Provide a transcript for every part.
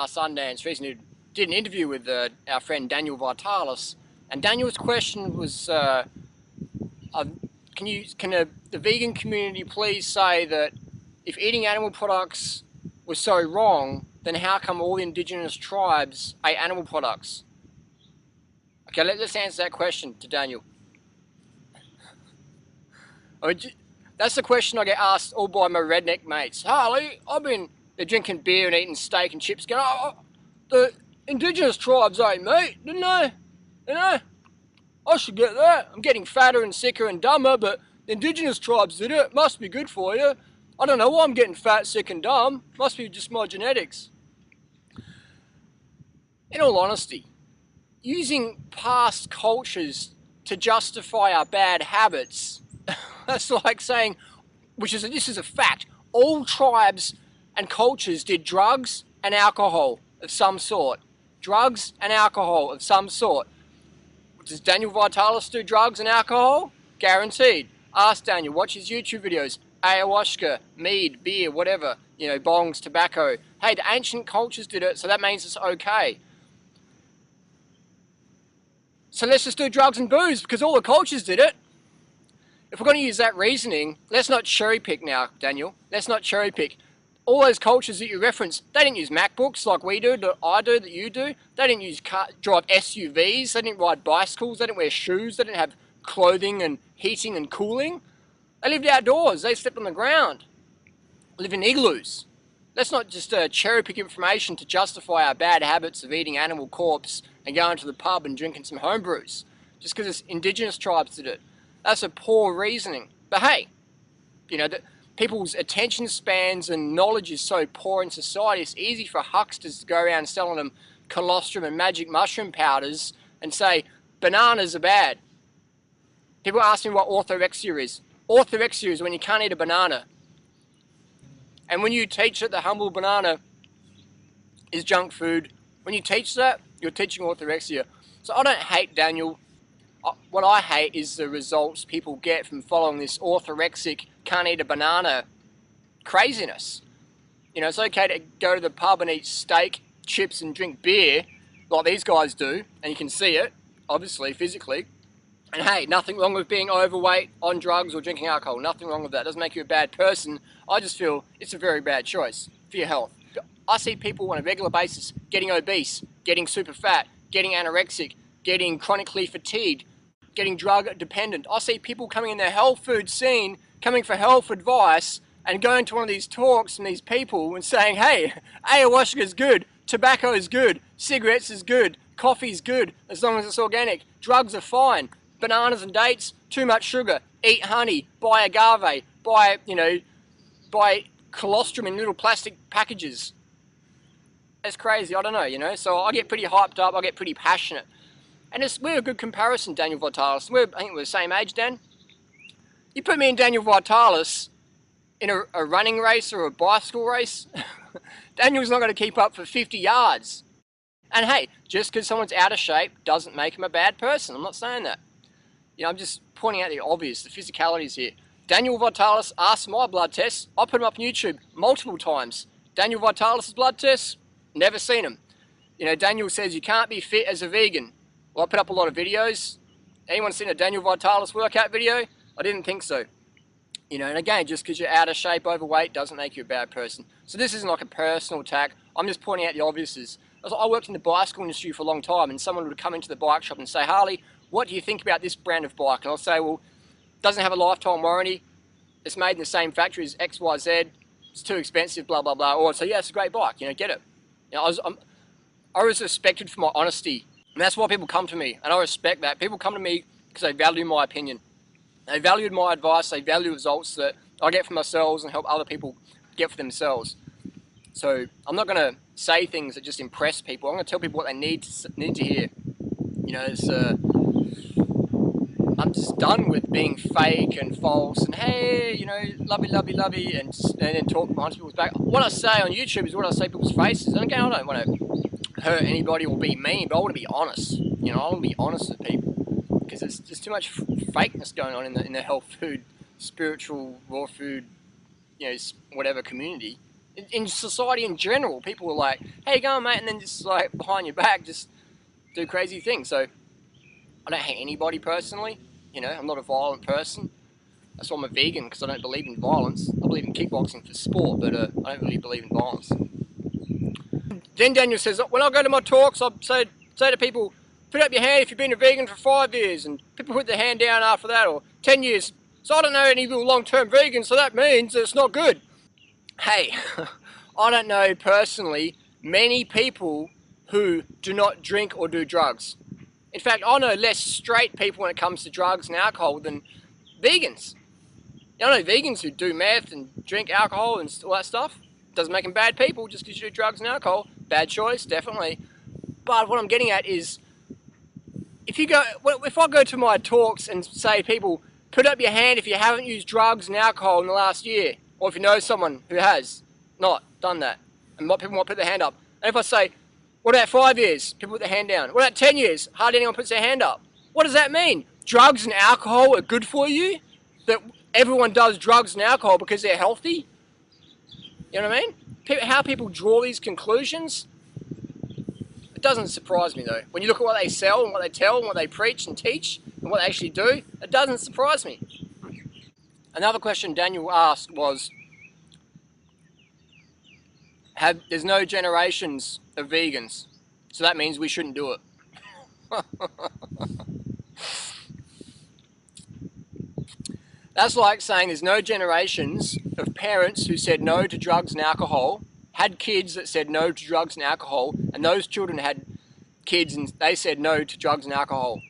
Sundance recently did an interview with our friend Daniel VITALIS, and Daniel's question was, can the vegan community please say that if eating animal products was so wrong, then how come all the indigenous tribes ate animal products? Okay, let's answer that question to Daniel. That's the question I get asked all by my redneck mates. Harley, they're drinking beer and eating steak and chips going, oh, the indigenous tribes ate meat, didn't they? You know, I should get that. I'm getting fatter and sicker and dumber, but the indigenous tribes did it. Must be good for you. I don't know why I'm getting fat, sick and dumb. Must be just my genetics. In all honesty, using past cultures to justify our bad habits, that's like saying, this is a fact, all tribes and cultures did drugs and alcohol of some sort. Drugs and alcohol of some sort. Does Daniel VITALIS do drugs and alcohol? Guaranteed. Ask Daniel, watch his YouTube videos. Ayahuasca, mead, beer, whatever. You know, bongs, tobacco. Hey, the ancient cultures did it, so that means it's okay. So let's just do drugs and booze, because all the cultures did it. If we're going to use that reasoning, let's not cherry pick now, Daniel. Let's not cherry pick. All those cultures that you reference, they didn't use MacBooks like we do, that I do, that you do. They didn't drive SUVs. They didn't ride bicycles. They didn't wear shoes. They didn't have clothing and heating and cooling. They lived outdoors. They slept on the ground. Lived in igloos. Let's not just cherry pick information to justify our bad habits of eating animal corpse and going to the pub and drinking some homebrews. Just because it's indigenous tribes did it. That's a poor reasoning. But hey, you know, people's attention spans and knowledge is so poor in society, it's easy for hucksters to go around selling them colostrum and magic mushroom powders and say, bananas are bad. People ask me what orthorexia is. Orthorexia is when you can't eat a banana. And when you teach that the humble banana is junk food, when you teach that, you're teaching orthorexia. So I don't hate Daniel. What I hate is the results people get from following this orthorexic, can't eat a banana craziness. You know, it's okay to go to the pub and eat steak, chips and drink beer like these guys do, and you can see it, obviously, physically. And hey, nothing wrong with being overweight, on drugs or drinking alcohol. Nothing wrong with that. It doesn't make you a bad person. I just feel it's a very bad choice for your health. I see people on a regular basis getting obese, getting super fat, getting anorexic, getting chronically fatigued, getting drug dependent. I see people coming in the health food scene, coming for health advice, and going to one of these talks from these people and saying, hey, ayahuasca is good, tobacco is good, cigarettes is good, coffee is good, as long as it's organic, drugs are fine, bananas and dates, too much sugar, eat honey, buy agave, buy colostrum in little plastic packages. That's crazy, I don't know, you know, so I get pretty hyped up, I get pretty passionate. And we're a good comparison, Daniel VITALIS. I think we're the same age, Dan. You put me and Daniel VITALIS in a running race or a bicycle race, Daniel's not going to keep up for 50 yards. And hey, just because someone's out of shape doesn't make him a bad person. I'm not saying that. You know, I'm just pointing out the obvious, the physicalities here. Daniel VITALIS asked my blood tests. I put them up on YouTube multiple times. Daniel VITALIS' blood tests, never seen them. You know, Daniel says you can't be fit as a vegan. Well, I put up a lot of videos. Anyone seen a Daniel VITALIS workout video? I didn't think so. You know, and again, just because you're out of shape, overweight, doesn't make you a bad person. So this isn't like a personal attack. I'm just pointing out the obviouses. I worked in the bicycle industry for a long time, and someone would come into the bike shop and say, Harley, what do you think about this brand of bike? And I'll say, well, it doesn't have a lifetime warranty. It's made in the same factory as XYZ. It's too expensive, blah, blah, blah. Or I'd say, yeah, it's a great bike. You know, get it. You know, I was respected for my honesty. And that's why people come to me, and I respect that. People come to me because they value my opinion. They valued my advice, they value results that I get for myself and help other people get for themselves. So I'm not going to say things that just impress people. I'm going to tell people what they need to hear. You know, I'm just done with being fake and false and hey, you know, lovey, and then talk behind people's back. What I say on YouTube is what I say to people's faces. And again, I don't want to hurt anybody or be mean, but I want to be honest. You know, I want to be honest with people because there's just too much fakeness going on in the health food, spiritual, raw food, you know, whatever community. In society in general, people are like, "How you going, mate?" And then just like behind your back, just do crazy things. So I don't hate anybody personally. You know, I'm not a violent person. That's why I'm a vegan, because I don't believe in violence. I believe in kickboxing for sport, but I don't really believe in violence. Then Daniel says, when I go to my talks, I say to people, put up your hand if you've been a vegan for 5 years, and people put their hand down after that, or 10 years. So I don't know any real long-term vegans, so that means it's not good. Hey, I don't know personally many people who do not drink or do drugs. In fact, I know less straight people when it comes to drugs and alcohol than vegans. I know vegans who do meth and drink alcohol and all that stuff. Doesn't make them bad people just because you do drugs and alcohol. Bad choice, definitely. But what I'm getting at is, if I go to my talks and say, people, put up your hand if you haven't used drugs and alcohol in the last year, or if you know someone who has not done that, and people might put their hand up. And if I say, what about 5 years? People put their hand down. What about 10 years? Hardly anyone puts their hand up. What does that mean? Drugs and alcohol are good for you? That everyone does drugs and alcohol because they're healthy? You know what I mean? How people draw these conclusions, it doesn't surprise me though. When you look at what they sell and what they tell and what they preach and teach and what they actually do, it doesn't surprise me. Another question Daniel asked was, there's no generations of vegans, so that means we shouldn't do it. That's like saying there's no generations of parents who said no to drugs and alcohol, had kids that said no to drugs and alcohol, and those children had kids and they said no to drugs and alcohol.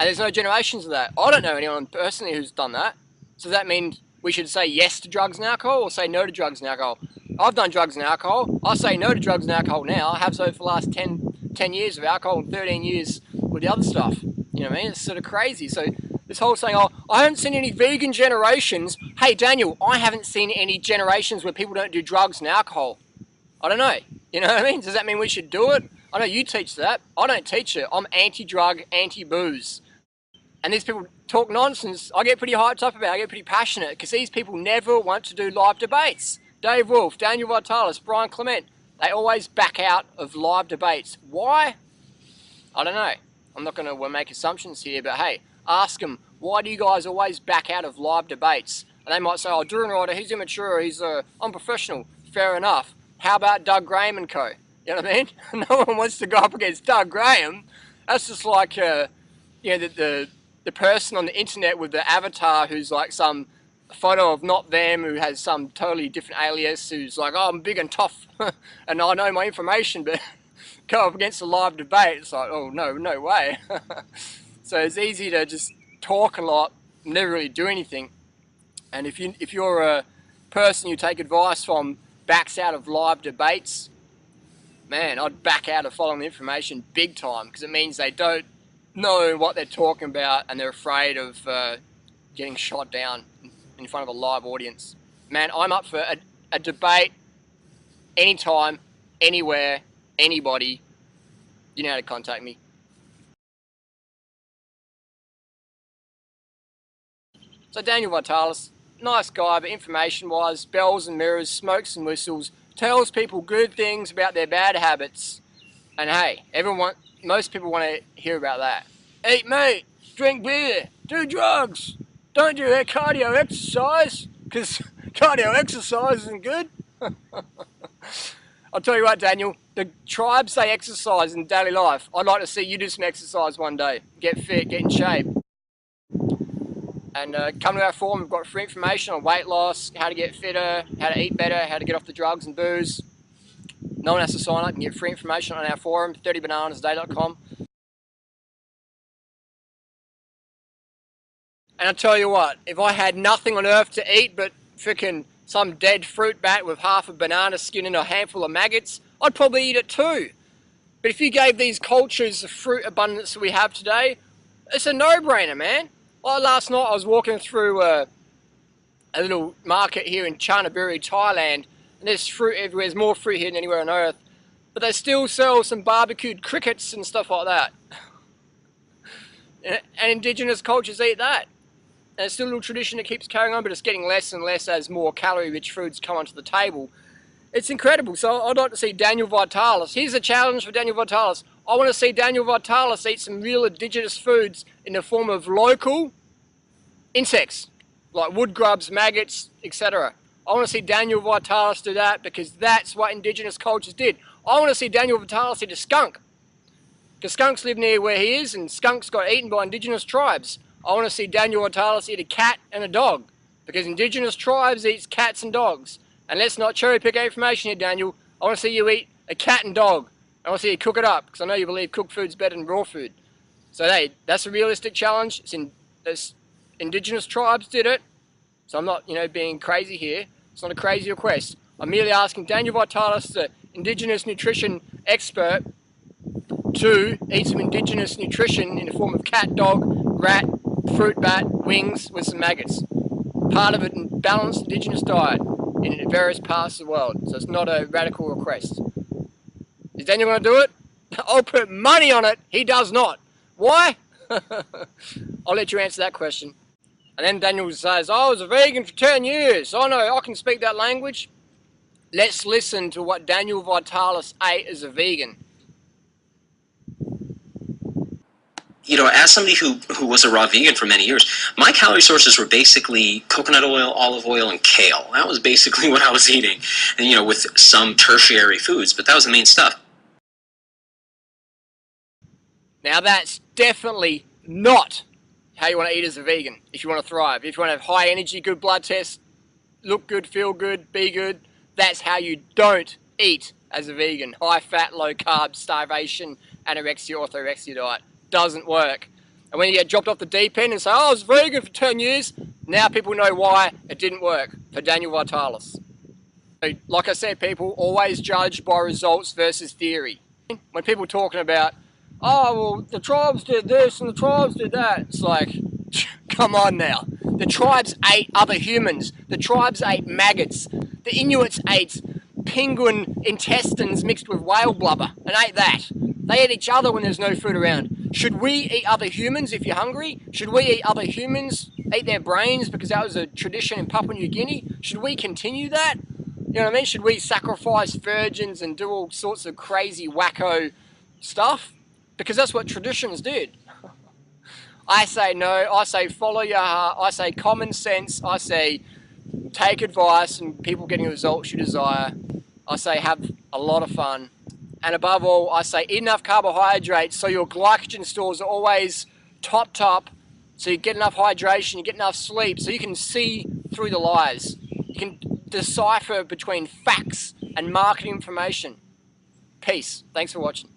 And there's no generations of that. I don't know anyone personally who's done that. So does that mean we should say yes to drugs and alcohol or say no to drugs and alcohol? I've done drugs and alcohol. I say no to drugs and alcohol now. I have so for the last 10 years of alcohol and 13 years with the other stuff. You know what I mean? It's sort of crazy. So this whole saying, oh, I haven't seen any vegan generations. Hey, Daniel, I haven't seen any generations where people don't do drugs and alcohol. I don't know. You know what I mean? Does that mean we should do it? I know you teach that. I don't teach it. I'm anti-drug, anti-booze. And these people talk nonsense. I get pretty hyped up about it. I get pretty passionate because these people never want to do live debates. Dave Wolf, Daniel VITALIS, Brian Clement, they always back out of live debates. Why? I don't know. I'm not going to make assumptions here, but hey, ask them, why do you guys always back out of live debates? And they might say, oh, DURIANRIDER, he's immature, he's unprofessional. Fair enough. How about Doug Graham and co? You know what I mean? No one wants to go up against Doug Graham. That's just like, you know, the person on the internet with the avatar who's like some photo of not them, who has some totally different alias, who's like, oh, I'm big and tough and I know my information, but go up against a live debate, it's like, oh, no way. So it's easy to just talk a lot, never really do anything. And if you're a person you take advice from backs out of live debates, man, I'd back out of following the information big time, because it means they don't know what they're talking about and they're afraid of getting shot down in front of a live audience. Man, I'm up for a debate anytime, anywhere, anybody. You know how to contact me. So Daniel VITALIS, nice guy, but information-wise, bells and mirrors, smokes and whistles, tells people good things about their bad habits. And hey, most people want to hear about that. Eat meat, drink beer, do drugs, don't do that cardio exercise, because cardio exercise isn't good. I'll tell you what, Daniel, the tribes they exercise in daily life. I'd like to see you do some exercise one day. Get fit, get in shape. And come to our forum, we've got free information on weight loss, how to get fitter, how to eat better, how to get off the drugs and booze. No one has to sign up. You can get free information on our forum, 30bananasday.com. And I'll tell you what, if I had nothing on earth to eat but frickin' some dead fruit bat with half a banana skin and a handful of maggots, I'd probably eat it too. But if you gave these cultures the fruit abundance that we have today, it's a no-brainer, man. Like last night I was walking through a little market here in Chanaburi, Thailand, and there's fruit everywhere. There's more fruit here than anywhere on earth. But they still sell some barbecued crickets and stuff like that. And indigenous cultures eat that. And it's still a little tradition that keeps carrying on, but it's getting less and less as more calorie-rich foods come onto the table. It's incredible. So I'd like to see Daniel Vitalis. Here's a challenge for Daniel Vitalis. I want to see Daniel Vitalis eat some real indigenous foods in the form of local insects, like wood grubs, maggots, etc. I want to see Daniel Vitalis do that because that's what indigenous cultures did. I want to see Daniel Vitalis eat a skunk, because skunks live near where he is and skunks got eaten by indigenous tribes. I want to see Daniel Vitalis eat a cat and a dog, because indigenous tribes eat cats and dogs. And let's not cherry pick information here, Daniel. I want to see you eat a cat and dog. I want to see you cook it up, because I know you believe cooked food's better than raw food. So hey, that's a realistic challenge. Indigenous tribes did it. So I'm not, being crazy here. It's not a crazy request. I'm merely asking Daniel Vitalis, the indigenous nutrition expert, to eat some indigenous nutrition in the form of cat, dog, rat, fruit bat, wings with some maggots. Part of it in balanced indigenous diet in various parts of the world. So it's not a radical request. Is Daniel going to do it? I'll put money on it. He does not. Why? I'll let you answer that question. And then Daniel says, I was a vegan for 10 years. I know, I can speak that language. Let's listen to what Daniel Vitalis ate as a vegan. As somebody who was a raw vegan for many years, my calorie sources were basically coconut oil, olive oil, and kale. That was basically what I was eating. And, with some tertiary foods, but that was the main stuff. Now that's definitely not how you want to eat as a vegan if you want to thrive. If you want to have high energy, good blood test, look good, feel good, be good, that's how you don't eat as a vegan. High fat, low carb, starvation, anorexia, orthorexia diet. Doesn't work. And when you get dropped off the deep end and say, I was vegan for 10 years, now people know why it didn't work for Daniel Vitalis. So, like I said, people always judge by results versus theory. When people are talking about, oh, well, the tribes did this and the tribes did that, it's like, come on now. The tribes ate other humans. The tribes ate maggots. The Inuits ate penguin intestines mixed with whale blubber and ate that. They ate each other when there's no food around. Should we eat other humans if you're hungry? Should we eat other humans, eat their brains because that was a tradition in Papua New Guinea? Should we continue that? You know what I mean? Should we sacrifice virgins and do all sorts of crazy wacko stuff? Because that's what traditions did. I say no, I say follow your heart, I say common sense, I say take advice and people getting the results you desire. I say have a lot of fun. And above all, I say eat enough carbohydrates so your glycogen stores are always topped up, so you get enough hydration, you get enough sleep, so you can see through the lies. You can decipher between facts and marketing information. Peace. Thanks for watching.